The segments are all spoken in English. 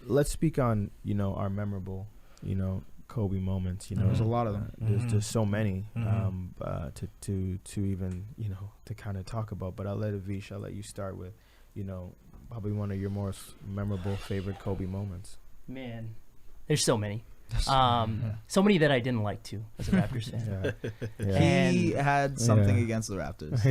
let's speak on, our memorable, Kobe moments. There's a lot of them. There's just so many to even, to kind of talk about. But I'll let you start with, probably one of your most memorable favorite Kobe moments. Man, there's so many. So many that I didn't like too as a Raptors fan. Yeah. He had something against the Raptors.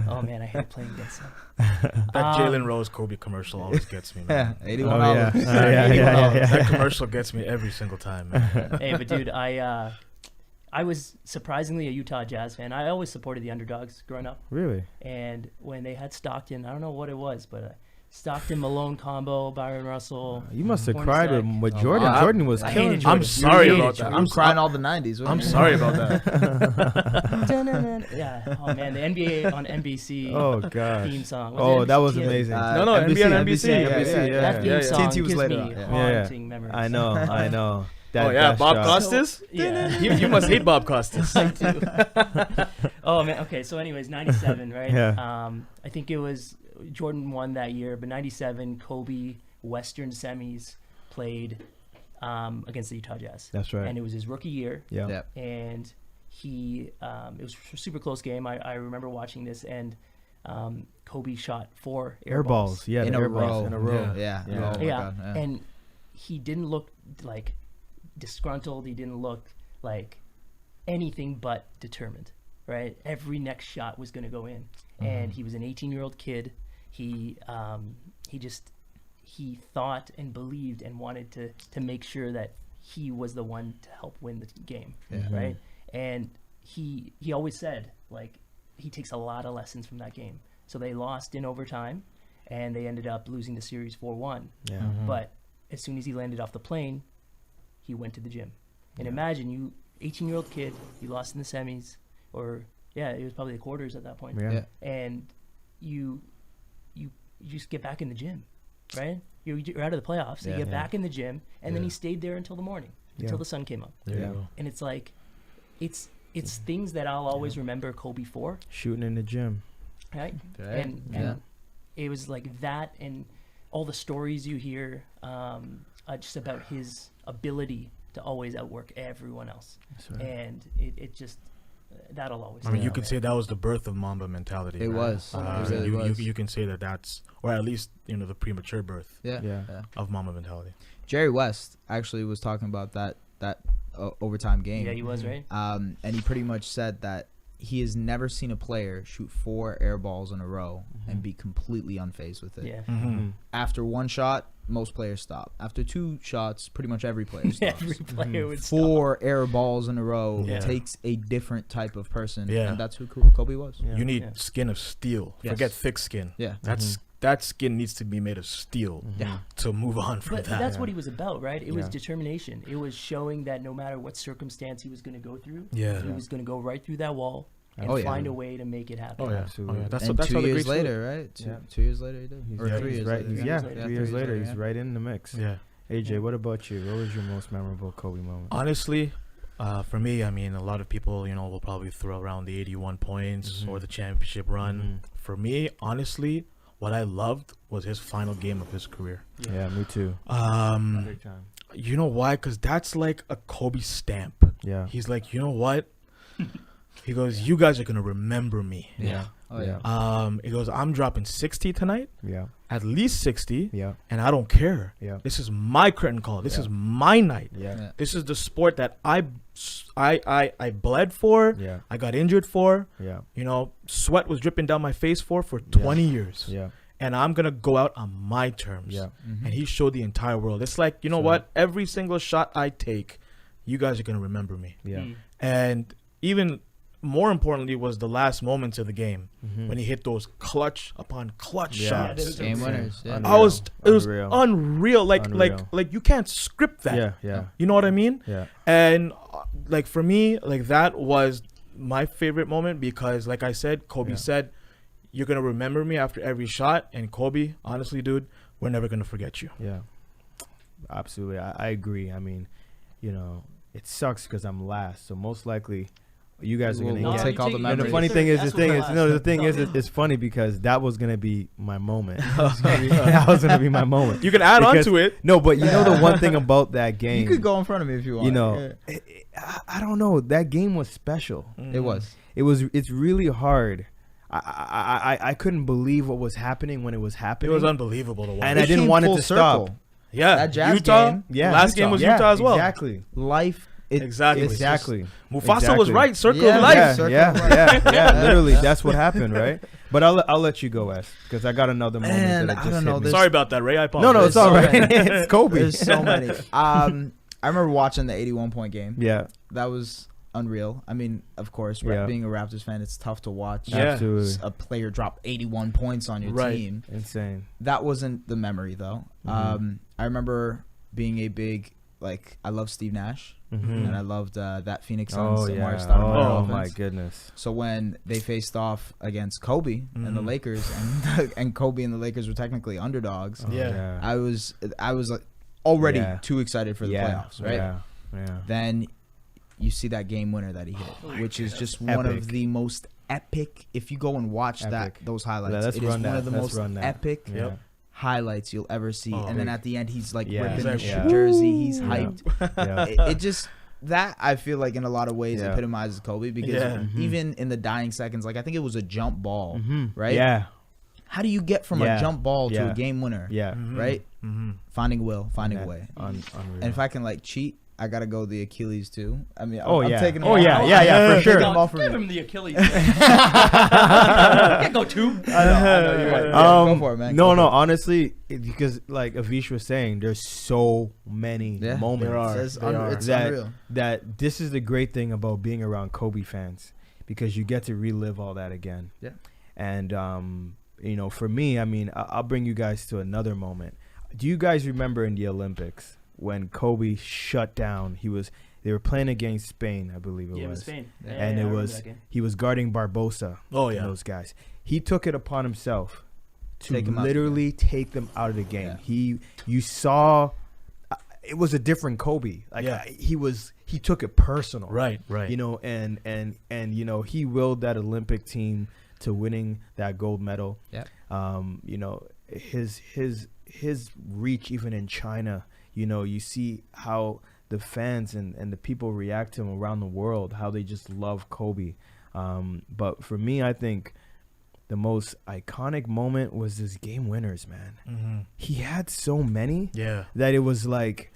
Oh man, I hate playing against them. That Jalen Rose Kobe commercial always gets me, man. Yeah, $81. That commercial gets me every single time, man. Hey, but dude, I was surprisingly a Utah Jazz fan. I always supported the underdogs growing up. Really? And when they had Stockton, I don't know what it was, but Stockton Malone combo, Byron Russell. You must have cried with Jordan. Jordan was killing. I'm sorry about that. I'm crying all the 90s. I'm sorry about that. Yeah. Oh man, the NBA on NBC. Oh god. Theme song. That was amazing. No, NBA on NBC. That theme song gives later me haunting memories. I know. Bob Costas? Yeah. You must hate Bob Costas. I do. Oh man. Okay. So, anyways, 97, right? Yeah. I think it was Jordan won that year, but 97 Kobe Western semis played against the Utah Jazz. That's right. And it was his rookie year. Yeah. Yep. And he it was a super close game. I remember watching this, and Kobe shot 4 air balls. Yeah, in a row. In a row. Yeah. Yeah. Oh my God. Yeah. And he didn't look like disgruntled. He didn't look like anything but determined, right? Every next shot was going to go in. And he was an 18-year-old kid. He thought and believed and wanted to make sure that he was the one to help win the game, right? And he always said, like, he takes a lot of lessons from that game. So they lost in overtime, and they ended up losing the series 4-1. Yeah. But as soon as he landed off the plane, he went to the gym. And imagine you, 18-year-old kid, you lost in the semis, or it was probably the quarters at that point. Yeah. And you just get back in the gym, right? You're out of the playoffs, so you get back in the gym, and then he stayed there until the morning, until the sun came up. There you go. And it's like, it's things that I'll always remember Kobe for. Shooting in the gym. Right? And it was like that, and all the stories you hear just about his ability to always outwork everyone else. That's right. And it just, that'll always I mean, you could say that was the birth of Mamba mentality. It was. It really was. You can say that's, or at least, the premature birth Yeah. of Mamba mentality. Jerry West actually was talking about that overtime game. Yeah, he was, right? And he pretty much said that he has never seen a player shoot 4 air balls in a row and be completely unfazed with it. Yeah. After one shot, most players stop. After 2 shots, pretty much every player stops. Every player would stop. 4 air balls in a row Yeah. takes a different type of person, Yeah. and that's who Kobe was. Yeah. You need skin of steel. Yes. Forget thick skin. Yeah. That skin needs to be made of steel to move on from But that. that's what he was about, right? It was Yeah. determination. It was showing that no matter what circumstance he was going to go through, Yeah. he was going to go right through that wall and Oh, yeah. find a way to make it happen. Oh, yeah. Absolutely. Oh, yeah. That's And that's 2 how the years greats do it. later, right? Two years later, he did. Or 3 years right. later. Yeah, 3 3 years later, he's yeah. right in the mix. Yeah. AJ, what about you? What was your most memorable Kobe moment? Honestly, for me, I mean, a lot of people, will probably throw around the 81 points or the championship run. For me, honestly, what I loved was his final game of his career. Yeah, me too. Big time. You know why? Because that's like a Kobe stamp. Yeah. He's like, you know what? He goes, you guys are going to remember me. Yeah. Oh, yeah. He goes, I'm dropping 60 tonight, Yeah. at least 60, Yeah. and I don't care. Yeah. This is my curtain call. This Yeah. is my night. Yeah. Yeah. This is the sport that I bled for. Yeah. I got injured for. Yeah. Sweat was dripping down my face for 20 years. Yeah. And I'm going to go out on my terms. Yeah. And he showed the entire world. It's like, you know what? Every single shot I take, you guys are going to remember me. Yeah. And even more importantly was the last moments of the game when he hit those clutch upon clutch shots. Game winners. Yeah. It was unreal. Like you can't script that. Yeah. Yeah. You know what I mean? Yeah. And like for me, like that was my favorite moment because like I said, Kobe said, you're going to remember me after every shot. And Kobe, honestly, dude, we're never going to forget you. Yeah. Absolutely. I agree. I mean, it sucks because I'm last. So most likely you guys are gonna We'll get. take all the And memories. the funny thing is, That's what it's funny because that was gonna be my moment. That was gonna be my moment. You can add on Because- to it. No, but you know the one thing about that game, You could go in front of me if you want. you know, I don't know. That game was special. It was. It's really hard. I couldn't believe what was happening when it was It happening. was unbelievable to watch. And I didn't came want it full to circle. stop. Yeah, That Jazz Utah. game, Yeah, last game was Utah as well. Exactly. Life. Exactly. Exactly. Mufasa was Exactly. right. Circle Yeah, of life. Yeah, Circle yeah, of life. yeah. Literally, that's what happened, right? But I'll let you go, S, because I got another moment Man, that I just don't hit know, me. this- Sorry about that, Ray. I apologize. No, it's There's all so right. many. It's Kobe. There's so many. I remember watching the 81-point game. Yeah, That was unreal. I mean, of course, Yeah. being a Raptors fan, it's tough to watch. Yeah. absolutely A player drop 81 points on your Right. team. insane. That wasn't the memory though. Mhm. I remember being a big I love Steve Nash Mhm. and I loved that Phoenix Suns. Oh Amari yeah. Stoudemire Oh offense. my goodness. So when they faced off against Kobe and the Mhm. Lakers, and Kobe and the Lakers were technically underdogs, Oh, Yeah. I was like already Yeah. too excited for the playoffs, right? Yeah. Yeah. Then you see that game winner that he hit, which is just one Epic. of the most epic. If you go and watch Epic. those highlights, Let's it is run one that. of the Let's most run that. epic Yeah. highlights you'll ever see. Oh. And then at the end, he's like Yeah. ripping his Yeah. jersey. He's Yeah. hyped. Yeah. It just that I feel like in a lot of ways Yeah. epitomizes Kobe because Yeah. Mhm. even in the dying seconds, like I think it was a jump ball, Mhm. right? Yeah. How do you get from Yeah. a jump ball to Yeah. a game winner? Yeah. Right? Mm-hmm. Finding a way. Unreal. And if I can cheat, I gotta go the Achilles too. I mean, Oh, I'm yeah. taking them Oh, all. yeah, I'm for taking sure. them all from Give you. him the Achilles. Can't go two. I know, you're right. Yeah, go for it, man. No, Go no. for it. Honestly, because like Avish was saying, there's so many Yeah. moments There are. It's, They un- are. it's that unreal. that this is the great thing about being around Kobe fans, because you get to relive all that again. Yeah. And for me, I mean, I'll bring you guys to another moment. Do you guys remember in the Olympics when Kobe shut down? They were playing against Spain, I believe Yeah, it was was. Spain. Yeah. And I it remember was that game. he was guarding Barbosa. Oh, and yeah. those guys. He took it upon himself to Take 'em out the literally take them out of the game. Yeah. You saw, it was a different Kobe. Like Yeah. he took it personal. Right. Right. And he willed that Olympic team to winning that gold medal. Yeah. His reach even in China. You see how the fans and the people react to him around the world, how they just love Kobe. But for me, I think the most iconic moment was his game winners, man. Mm-hmm. He had so many Yeah. that it was like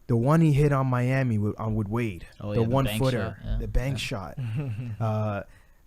the one he hit on Miami with Wade, Oh, the yeah, the one bank footer, shot, yeah. the bank shot.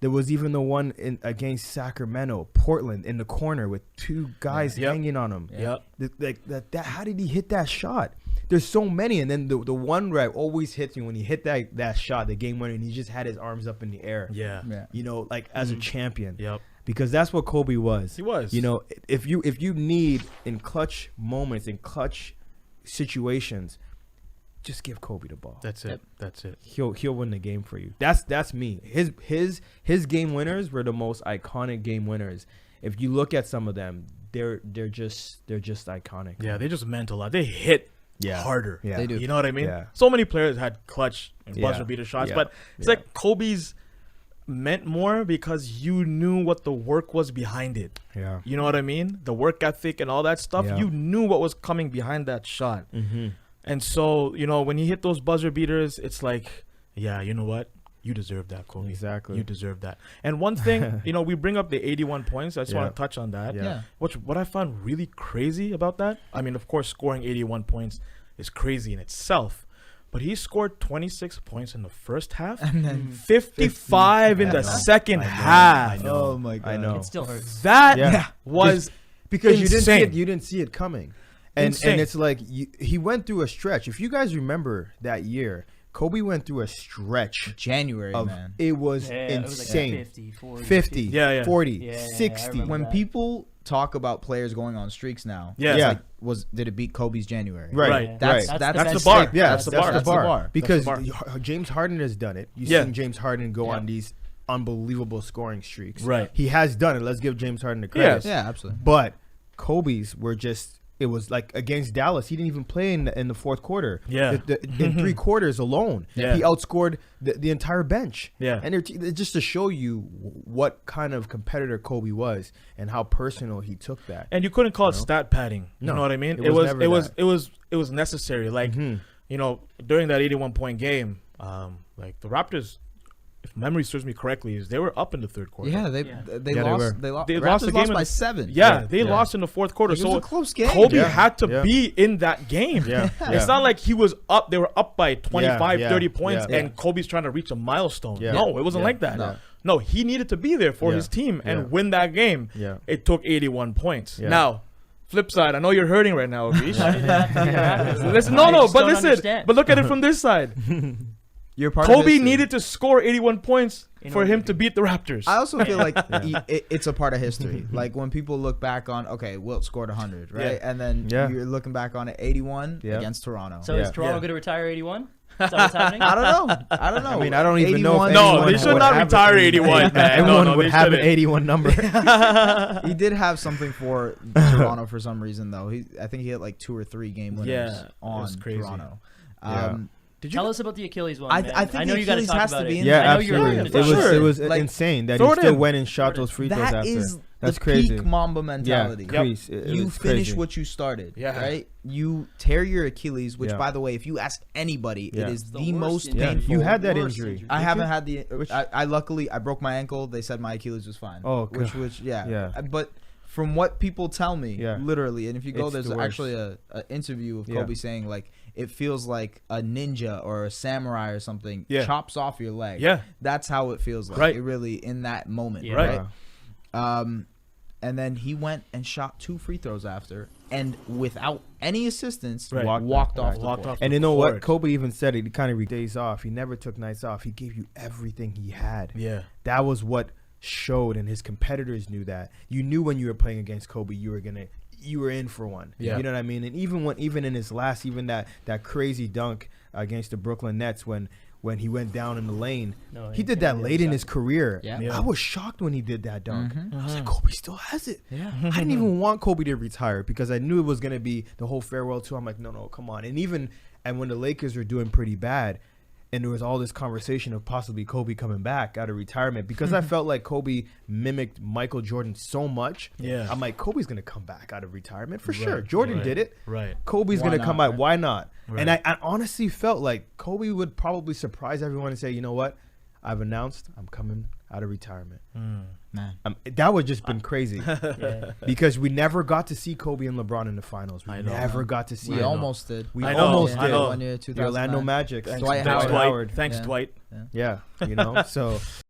There was even the one against Sacramento, Portland, in the corner with two guys Yep. hanging on him. Yep. That how did he hit that shot? There's so many, and then the one where always hits me when he hit that shot, the game winner, and he just had his arms up in the air. Yeah. Yeah. As a champion. Yep. Because that's what Kobe was. He was. If you need in clutch moments, in clutch situations, just give Kobe the ball. That's it. Yep. That's it. He'll win the game for you. That's me. His game winners were the most iconic game winners. If you look at some of them, they're just iconic. Yeah, they just meant a lot. They hit harder. Yeah. They do. You know what I mean? Yeah. So many players had clutch and Yeah. buzzer beater shots, Yeah. but it's Yeah. like Kobe's meant more because you knew what the work was behind it. Yeah. You know what I mean? The work ethic and all that stuff. Yeah. You knew what was coming behind that shot. Mm-hmm. And so, when he hit those buzzer beaters, it's like, yeah, you know what? You deserve that, Kobe. Exactly. You deserve that. And one thing, we bring up the 81 points. I just Yeah. want to touch on that. Yeah. What I found really crazy about that, I mean, of course, scoring 81 points is crazy in itself. But he scored 26 points in the first half And then 55 in I the know. second I know. half. I know. Oh my God. I know. It still hurts. That Yeah. was Because insane. you didn't see it coming. And Insane. it's like he went through a stretch. If you guys remember that year, Kobe went through a stretch January, of man. it was Yeah, it was insane. like 50, 40. 50, Yeah, yeah. 40, Yeah, I 60. remember When that. people talk about players going on streaks now, Yeah. it's Yeah. did it beat Kobe's January? Right. Right. That's Right. that's, That's the that's bar. Yeah, That's the bar. That's the bar. Because That's the James Harden has done it. You've Yeah. seen James Harden go Yeah. on these unbelievable scoring streaks. Right. He has done it. Let's give James Harden the credit. Yeah, absolutely. But Kobe's were just it was like against Dallas. He didn't even play in the fourth quarter. Yeah. In 3 quarters alone, Yeah. he outscored the entire bench. Yeah. And just to show you what kind of competitor Kobe was and how personal he took that. And you couldn't call it stat padding. You No, know what I mean? it was never that. It was necessary. Like, Mhm. you know, during that 81-point game, like the Raptors, if memory serves me correctly, is they were up in the third quarter. Yeah, they Yeah, lost. they They lost. They The lost Raptors the game lost in by the- 7. Yeah, they Yeah. lost in the fourth quarter. It was So a close game. Kobe Yeah. had to Yeah. be in that game. Yeah. It's not like he was up. They were up by 25, Yeah. 30 points, Yeah. and Kobe's trying to reach a milestone. Yeah. No, it wasn't Yeah. like that. No. No, he needed to be there for Yeah. his team and Yeah. win that game. Yeah. It took 81 points. Yeah. Now, flip side, I know you're hurting right now, Avish. Why did that happen? Listen, I no, just but don't listen, understand. but look at it from this side. You're part of Kobe history. needed to score 81 points In for order him to- to beat the Raptors. I also feel like it's a part of history. Like when people look back on, okay, Wilt scored 100, right? Yeah. And then Yeah. you're looking back on it, 81 Yeah. against Toronto. So Yeah. is Toronto Yeah. going to retire 81? Is that what's happening? I don't know. I don't know. I mean, I don't even know if 81 No, anyone they should would not have retire it. 81, man. Everyone No, would they have an shouldn't. 81 number. He did have something for Toronto for some reason, though. I think he had like 2 or 3 game winners Yeah, it on was crazy. Toronto. Yeah. Did you Tell us about the Achilles one, I man. think I know the you got to Achilles talk has to about be it. in Yeah, there. I know you're absolutely. going It to was sure. it was Like, insane that throw he it still in. went and shot those free throws That after. is That's the crazy. peak Mamba mentality. Yeah, crease. It You was finish crazy. what you started, Yeah. right? You tear your Achilles, which, Yeah. by the way, if you ask anybody, Yeah. it is It's the the worst most injury. Yeah, painful. you had that Worst injury. injury. I Did haven't you? had the. Which- I luckily I broke my ankle. They said my Achilles was fine. Oh, which yeah. Yeah. But from what people tell me, Yeah. literally, and if you go, It's there's the worst. actually a interview of Yeah. Kobe saying like it feels like a ninja or a samurai or something Yeah. chops off your leg. Yeah. That's how it feels like. Right. It really in that moment. Yeah. Right. And then he went and shot 2 free throws after, and without any assistance, Right. walked off. Right. the Walked court. off. And the you know court. what? Kobe even said it. He kind of days off. He never took nights off. He gave you everything he had. Yeah. That was what showed, and his competitors knew that. You knew when you were playing against Kobe, you were in for one. Yeah. You know what I mean? And even in his last, even that crazy dunk against the Brooklyn Nets when he went down in the lane, No, he did that late in his career. Yeah. Yeah. I was shocked when he did that dunk. Mhm. I was like, Kobe still has it. Yeah. I didn't even want Kobe to retire because I knew it was going to be the whole farewell tour. I'm like, no, come on. And when the Lakers were doing pretty bad, and there was all this conversation of possibly Kobe coming back out of retirement, because I felt like Kobe mimicked Michael Jordan so much. Yeah. I'm like, Kobe's going to come back out of retirement for Right, sure. Jordan right, did it. Right. Kobe's Why going to come not, out. right? Why not? Right. And I honestly felt like Kobe would probably surprise everyone and say, you know what? I've announced I'm coming out of retirement. Man. That would just been crazy. Yeah. Because we never got to see Kobe and LeBron in the finals. We I know. never got to see We it. almost did. We I know, almost I did. know. 1 year, The Orlando 2009. Magic. Thanks, Dwight Dwight. Howard. Thanks, Yeah. Dwight. Yeah, you know. So